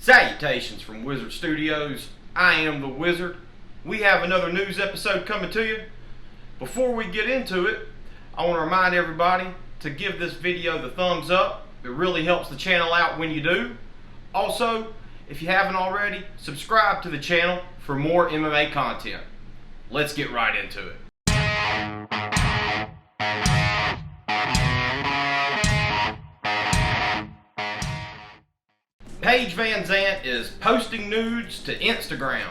Salutations from Wizard Studios. I am the Wizard. We have another news episode coming to you. Before we get into it, I want to remind everybody to give this video the thumbs up. It really helps the channel out when you do. Also, if you haven't already, subscribe to the channel for more MMA content. Let's get right into it. Paige Vanzant is posting nudes to Instagram.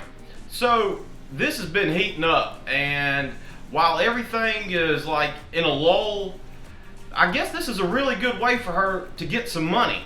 So this has been heating up, and while everything is like in a lull, I guess this is a really good way for her to get some money.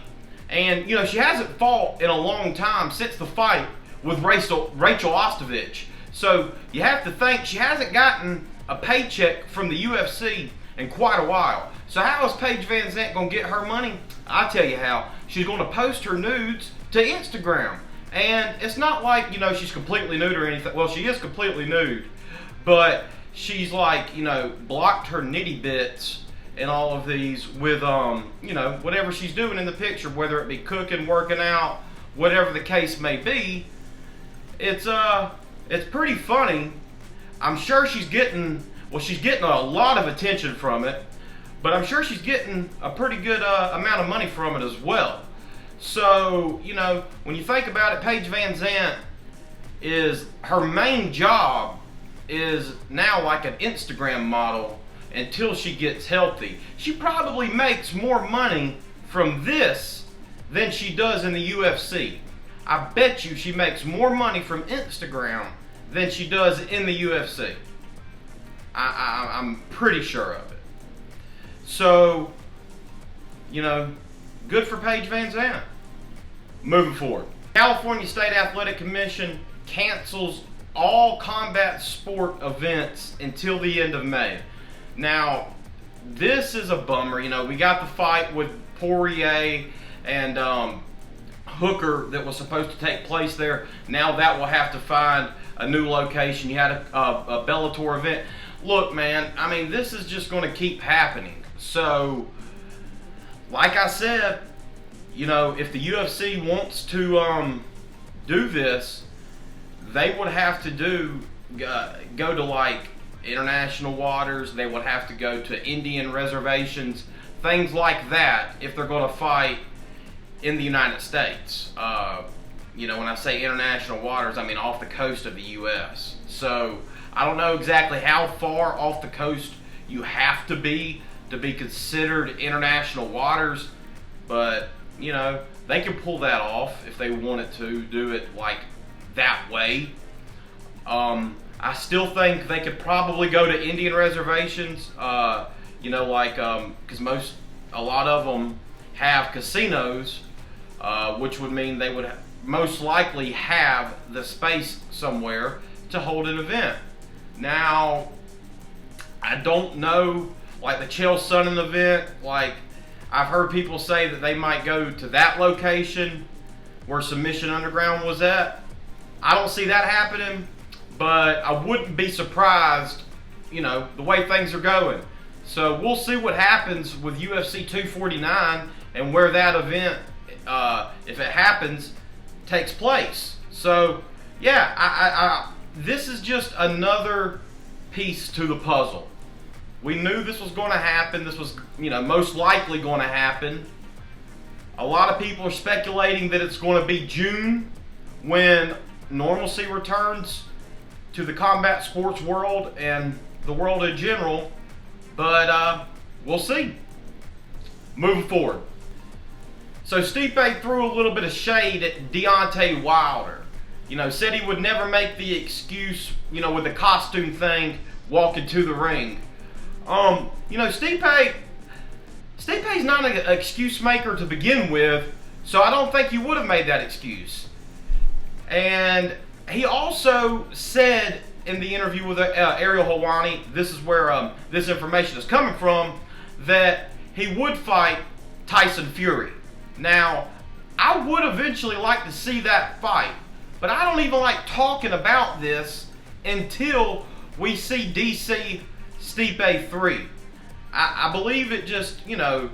And you know, she hasn't fought in a long time since the fight with Rachel Ostovich. So you have to think she hasn't gotten a paycheck from the UFC in quite a while. So how is Paige Vanzant gonna get her money? I'll tell you how. She's gonna post her nudes to Instagram. And it's not like, you know, she's completely nude or anything. Well, she is completely nude, but she's like, you know, blocked her nitty bits and all of these with, you know, whatever she's doing in the picture, whether it be cooking, working out, whatever the case may be. It's pretty funny. I'm sure she's getting a lot of attention from it, but I'm sure she's getting a pretty good amount of money from it as well. So, you know, when you think about it, Paige Vanzant is, her main job is now like an Instagram model until she gets healthy. She probably makes more money from this than she does in the UFC. I bet you she makes more money from Instagram than she does in the UFC. I'm pretty sure of it. So, you know, good for Paige Vanzant. Moving forward. California State Athletic Commission cancels all combat sport events until the end of May. Now, this is a bummer. You know, we got the fight with Poirier and Hooker that was supposed to take place there. Now that will have to find a new location. You had a Bellator event. Look, man, I mean, this is just going to keep happening. So, like I said, you know, if the UFC wants to do this, they would have to go to like international waters. They would have to go to Indian reservations, things like that, if they're going to fight in the United States. You know, when I say international waters, I mean off the coast of the U.S. So I don't know exactly how far off the coast you have to be considered international waters, but you know, they can pull that off if they wanted to do it like that way. I still think they could probably go to Indian reservations, you know, like, because a lot of them have casinos, which would mean they would most likely have the space somewhere to hold an event. Now, I don't know, like the Chael Sonnen event, like I've heard people say that they might go to that location where Submission Underground was at. I don't see that happening, but I wouldn't be surprised, you know, the way things are going. So we'll see what happens with UFC 249 and where that event, if it happens, takes place. So yeah, this is just another piece to the puzzle. We knew this was going to happen. This was, you know, most likely going to happen. A lot of people are speculating that it's going to be June when normalcy returns to the combat sports world and the world in general. But we'll see. Moving forward. So Stipe threw a little bit of shade at Deontay Wilder. You know, said he would never make the excuse, you know, with the costume thing, walking to the ring. You know, Stipe's not an excuse maker to begin with, so I don't think he would have made that excuse. And he also said in the interview with Ariel Helwani, this is where this information is coming from, that he would fight Tyson Fury. Now, I would eventually like to see that fight, but I don't even like talking about this until we see DC Stipe 3. I believe it just, you know,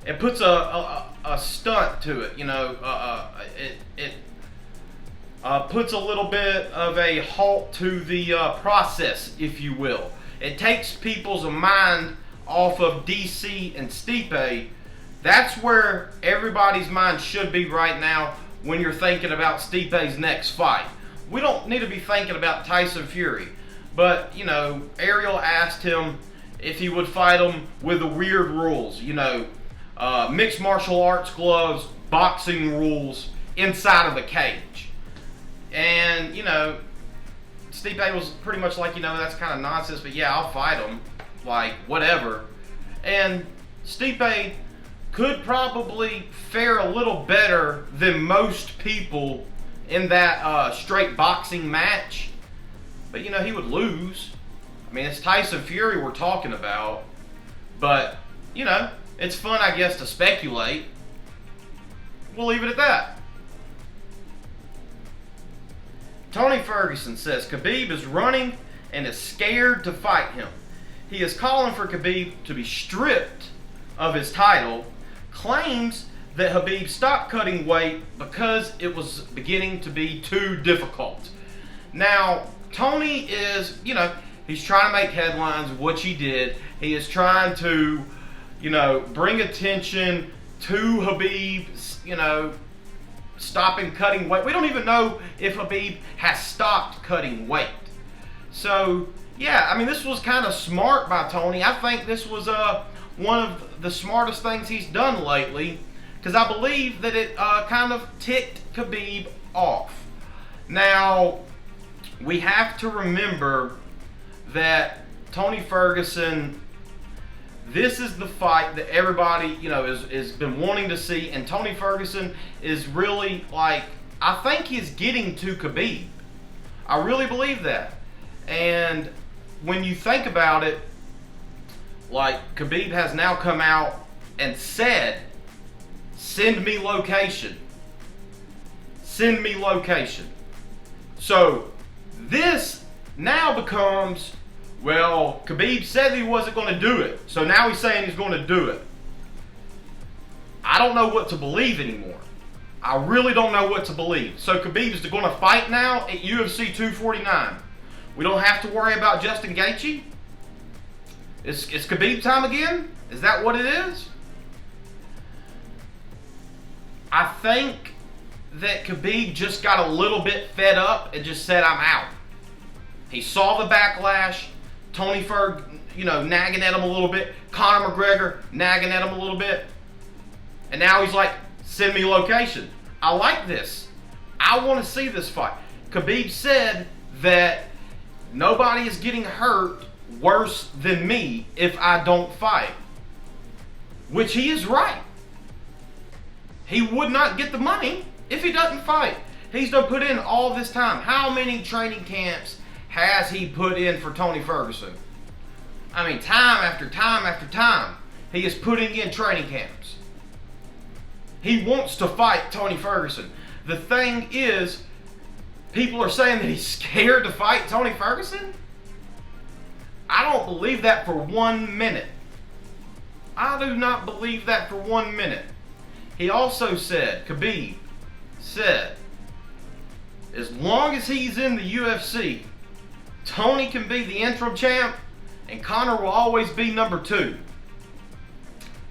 it puts a stunt to it, you know. puts a little bit of a halt to the process, if you will. It takes people's mind off of DC and Stipe. That's where everybody's mind should be right now when you're thinking about Stipe's next fight. We don't need to be thinking about Tyson Fury. But, you know, Ariel asked him if he would fight him with the weird rules. You know, mixed martial arts gloves, boxing rules inside of the cage. And, you know, Stipe was pretty much like, you know, that's kind of nonsense, but yeah, I'll fight him. Like, whatever. And Stipe could probably fare a little better than most people in that straight boxing match. But, you know, he would lose. I mean, it's Tyson Fury we're talking about. But, you know, it's fun, I guess, to speculate. We'll leave it at that. Tony Ferguson says Khabib is running and is scared to fight him. He is calling for Khabib to be stripped of his title, claims that Khabib stopped cutting weight because it was beginning to be too difficult. Now, Tony is, you know, he's trying to make headlines, which he did. He is trying to, you know, bring attention to Khabib, you know, stopping cutting weight. We don't even know if Khabib has stopped cutting weight. So, yeah, I mean, this was kind of smart by Tony. I think this was one of the smartest things he's done lately, because I believe that it kind of ticked Khabib off. Now, we have to remember that Tony Ferguson, this is the fight that everybody, you know, is been wanting to see, and Tony Ferguson is really, like, I think he's getting to Khabib. I really believe that. And when you think about it, like, Khabib has now come out and said, send me location. Send me location. So, this now becomes, well, Khabib said he wasn't going to do it, so now he's saying he's going to do it. I don't know what to believe anymore. I really don't know what to believe. So Khabib is going to fight now at UFC 249. We don't have to worry about Justin Gaethje? Is Khabib time again? Is that what it is? I think that Khabib just got a little bit fed up and just said, I'm out. He saw the backlash. Tony Ferg, you know, nagging at him a little bit. Conor McGregor nagging at him a little bit. And now he's like, send me location. I like this. I want to see this fight. Khabib said that nobody is getting hurt worse than me if I don't fight. Which he is right. He would not get the money if he doesn't fight. He's done put in all this time. How many training camps has he put in for Tony Ferguson? I mean, time after time after time, he is putting in training camps. He wants to fight Tony Ferguson. The thing is, people are saying that he's scared to fight Tony Ferguson. I don't believe that for 1 minute. I do not believe that for 1 minute. He also said, Khabib said, as long as he's in the UFC, Tony can be the interim champ and Conor will always be number 2.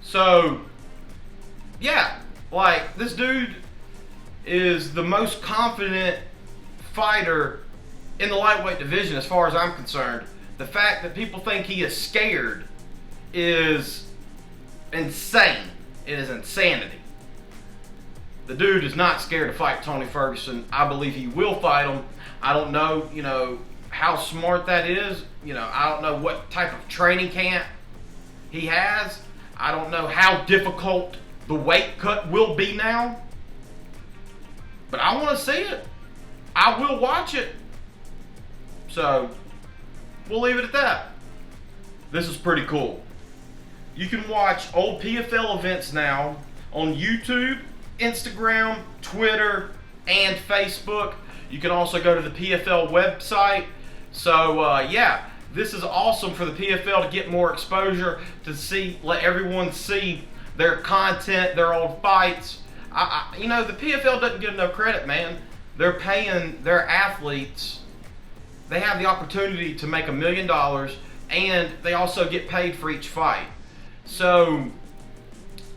So, yeah, like, this dude is the most confident fighter in the lightweight division as far as I'm concerned. The fact that people think he is scared is insane. It is insanity. The dude is not scared to fight Tony Ferguson. I believe he will fight him. I don't know, you know, how smart that is. You know, I don't know what type of training camp he has. I don't know how difficult the weight cut will be now. But I want to see it. I will watch it. So, we'll leave it at that. This is pretty cool. You can watch old PFL events now on YouTube, Instagram, Twitter, and Facebook. You can also go to the PFL website. So, yeah, this is awesome for the PFL to get more exposure, to see, let everyone see their content, their old fights. You know, the PFL doesn't get enough credit, man. they're paying their athletes, they have the opportunity to make $1 million, and they also get paid for each fight. So,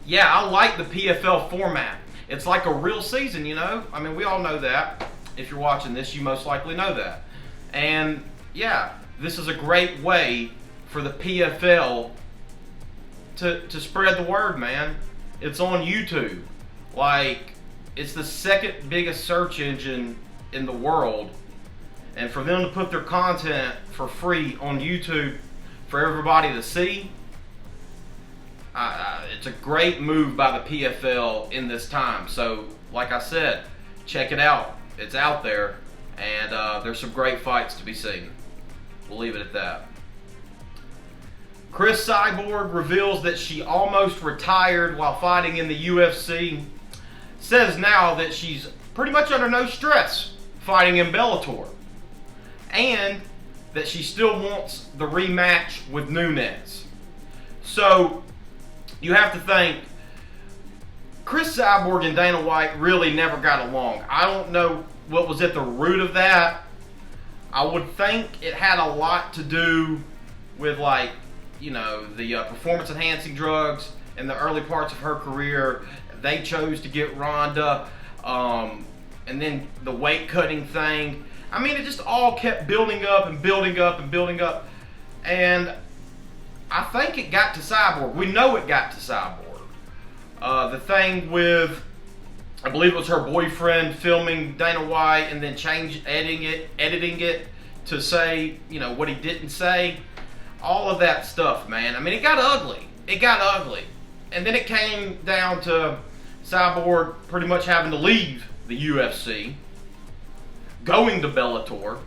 yeah, I like the PFL format. It's like a real season, you know? I mean, we all know that. If you're watching this, you most likely know that. And, yeah, this is a great way for the PFL to spread the word, man. It's on YouTube. Like, it's the second biggest search engine in the world. And for them to put their content for free on YouTube for everybody to see, it's a great move by the PFL in this time. So, like I said, check it out. It's out there, and there's some great fights to be seen. We'll leave it at that. Chris Cyborg reveals that she almost retired while fighting in the UFC. Says now that she's pretty much under no stress fighting in Bellator. And that she still wants the rematch with NUDES. So, you have to think, Chris Cyborg and Dana White really never got along. I don't know what was at the root of that. I would think it had a lot to do with, like, you know, the performance enhancing drugs in the early parts of her career. They chose to get Ronda, and then the weight cutting thing. I mean, it just all kept building up and building up and building up. And I think it got to Cyborg. We know it got to Cyborg. The thing with, I believe it was her boyfriend filming Dana White and then editing it to say, you know, what he didn't say. All of that stuff, man. I mean, it got ugly. It got ugly. And then it came down to Cyborg pretty much having to leave the UFC, going to Bellator,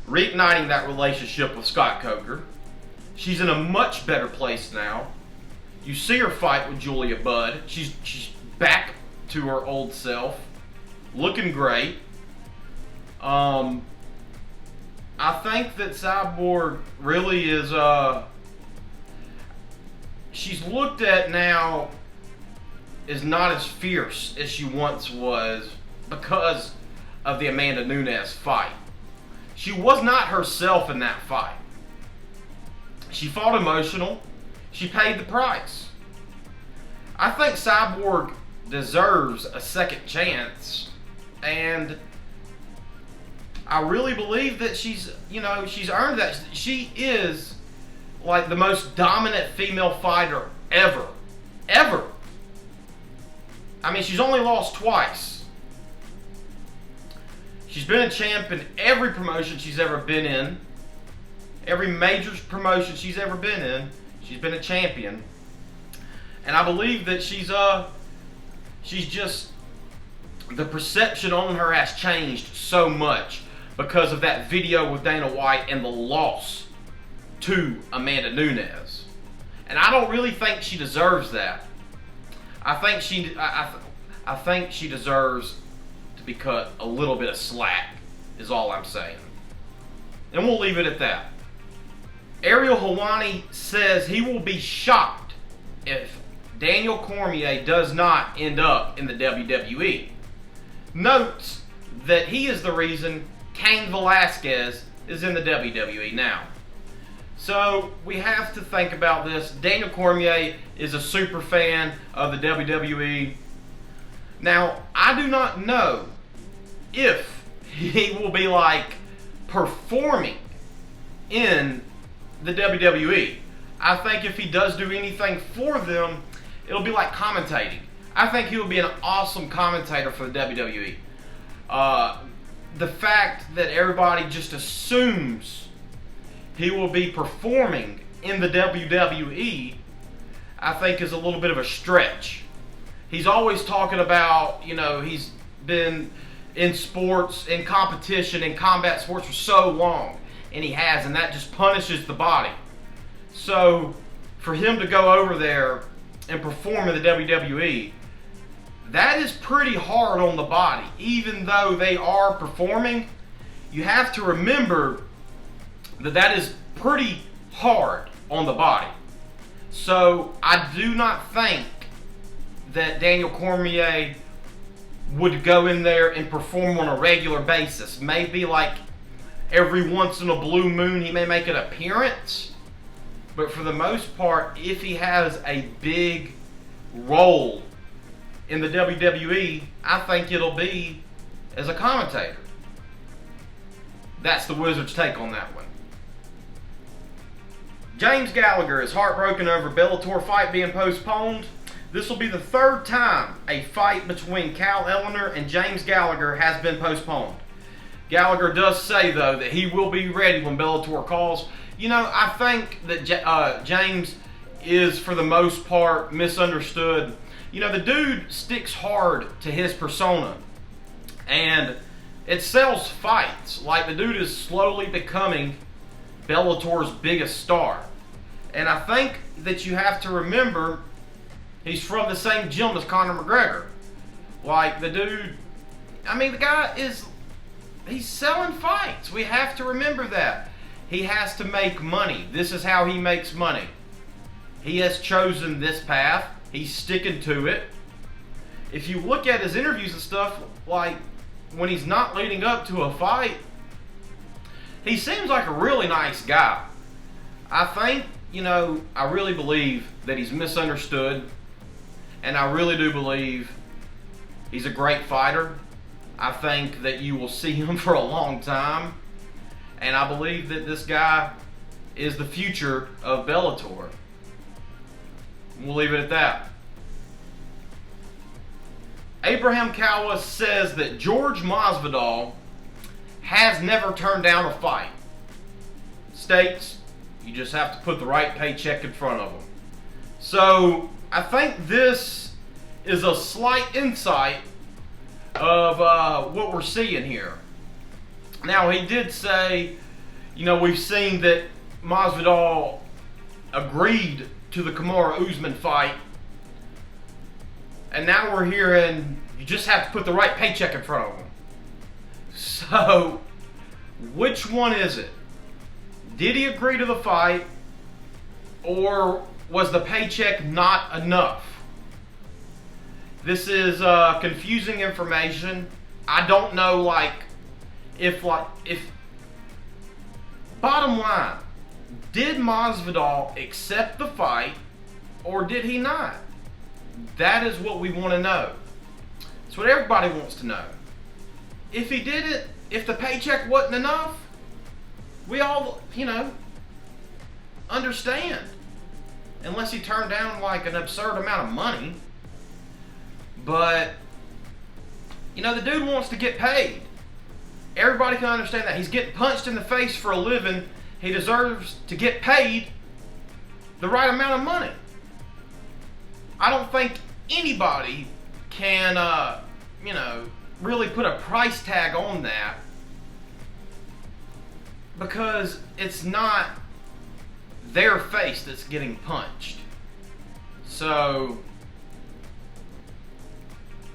reigniting that relationship with Scott Coker. She's in a much better place now. You see her fight with Julia Budd. She's back to her old self, looking great. I think that Cyborg really is, she's looked at now as not as fierce as she once was because of the Amanda Nunes fight. She was not herself in that fight. She fought emotional. She paid the price. I think Cyborg deserves a second chance, and I really believe that she's earned that. She is like the most dominant female fighter ever. Ever. I mean, she's only lost twice. She's been a champ in every promotion she's ever been in. Every major promotion she's ever been in, she's been a champion. And I believe that she's just, the perception on her has changed so much because of that video with Dana White and the loss to Amanda Nunes. And I don't really think she deserves that. I think she deserves to be cut a little bit of slack, is all I'm saying. And we'll leave it at that. Ariel Helwani says he will be shocked if Daniel Cormier does not end up in the WWE. Notes that he is the reason Cain Velasquez is in the WWE now. So we have to think about this. Daniel Cormier is a super fan of the WWE. Now, I do not know if he will be like performing in the WWE. I think if he does do anything for them, it'll be like commentating. I think he will be an awesome commentator for the WWE. The fact that everybody just assumes he will be performing in the WWE, I think is a little bit of a stretch. He's always talking about, you know, he's been in sports, in competition, in combat sports for so long. And he has, and that just punishes the body. So, for him to go over there and perform in the WWE, that is pretty hard on the body. Even though they are performing, you have to remember that that is pretty hard on the body. So, I do not think that Daniel Cormier would go in there and perform on a regular basis. Maybe like every once in a blue moon he may make an appearance. But for the most part, if he has a big role in the WWE, I think it'll be as a commentator. That's the Wizard's take on that one. James Gallagher is heartbroken over Bellator fight being postponed. This will be the third time a fight between Cal Eleanor and James Gallagher has been postponed. Gallagher does say, though, that he will be ready when Bellator calls. You know, I think that James is, for the most part, misunderstood. You know, the dude sticks hard to his persona, and it sells fights. Like, the dude is slowly becoming Bellator's biggest star. And I think that you have to remember he's from the same gym as Conor McGregor. Like, the dude, I mean, the guy he's selling fights. We have to remember that. He has to make money. This is how he makes money. He has chosen this path. He's sticking to it. If you look at his interviews and stuff, like when he's not leading up to a fight, he seems like a really nice guy. I think, you know, I really believe that he's misunderstood, and I really do believe he's a great fighter. I think that you will see him for a long time, and I believe that this guy is the future of Bellator. We'll leave it at that. Abraham Kawa says that George Masvidal has never turned down a fight. States, you just have to put the right paycheck in front of him. So, I think this is a slight insight of what we're seeing here. Now, he did say, you know, we've seen that Masvidal agreed to the Kamaru Usman fight, and now we're hearing you just have to put the right paycheck in front of him. So, which one is it? Did he agree to the fight, or was the paycheck not enough? This is confusing information. I don't know, if bottom line, did Masvidal accept the fight, or did he not? That is what we want to know. It's what everybody wants to know. If he did it, if the paycheck wasn't enough, we all, you know, understand. Unless he turned down like an absurd amount of money. But, you know, the dude wants to get paid. Everybody can understand that. He's getting punched in the face for a living. He deserves to get paid the right amount of money. I don't think anybody can, you know, really put a price tag on that, because it's not their face that's getting punched. So,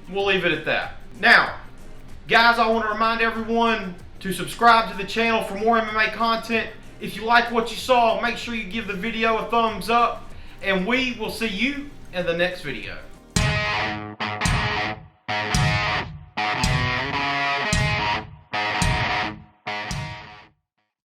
we'll leave it at that. Now, guys, I want to remind everyone to subscribe to the channel for more MMA content. If you like what you saw, make sure you give the video a thumbs up, and we will see you in the next video.